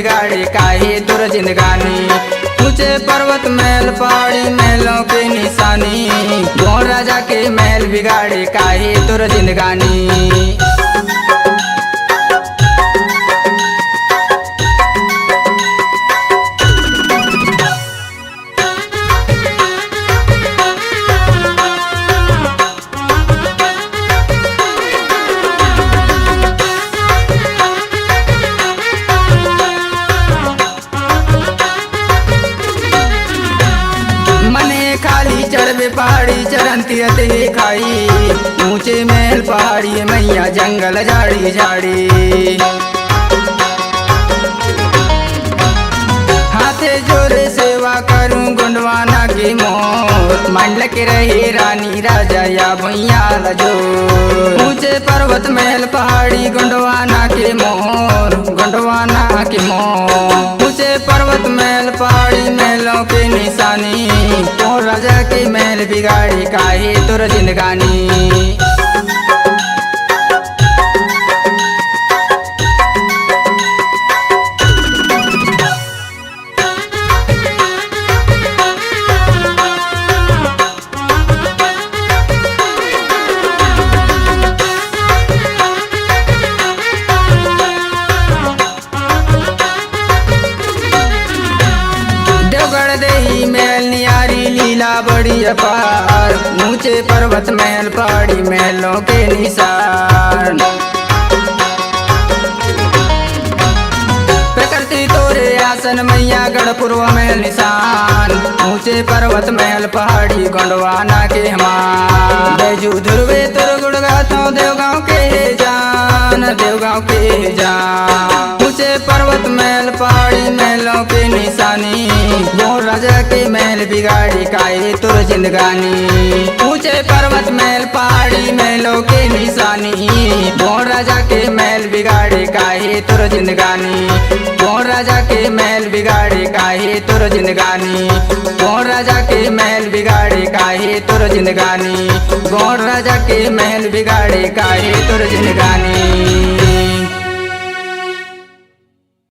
बिगाड़े काहे तुर जिंदगानी। ऊंचे पर्वत महल पहाड़ी महलों के निशानी, गौर राजा के महल बिगाड़े काहे तुर जिंदगानी। चढ़बे पहाड़ी चरंती रते खाई, ऊंचे महल पहाड़ी मैया जंगल झाड़ी झाड़ी। हाथे जोरे सेवा करूं गुंडवाना की मोर, मंडल के रहे रानी राजा या भैया लजो। ऊंचे पर्वत महल पहाड़ी गुंडवाना के मोर, गुंडवाना के मोर। ऊंचे पर्वत महल पहाड़ी महलों के निशानी, तो राजा के महल बिगाड़े काहे तुर जिंदगानी। देही महल नियारी लीला बड़ी अपार, ऊंचे पर्वत महल पहाड़ी महलों के निशान। प्रकृति तोरे आसन मैया गढ़पुर महल निशान, ऊंचे पर्वत महल पहाड़ी गोंडवाना के हमान। बैजू ध्रुवे तुर गुड़ गाता देवगांव के जान, देवगांव के जान। ऊंचे पर्वत महल पहाड़ी महलों के निशानी, गौर राजा के महल बिगाड़े काहे तुर जिंदगानी। ऊंचे पर्वत महल पहाड़ी महलों के निशानी, गौर राजा के महल बिगाड़े काहे तुर जिंदगानी। गौर राजा के महल बिगाड़े काहे तुर जिंदगानी। गौर राजा के महल बिगाड़े काहे तुर जिंदगानी। गौर राजा के महल बिगाड़े काहे तुर जिंदगानी।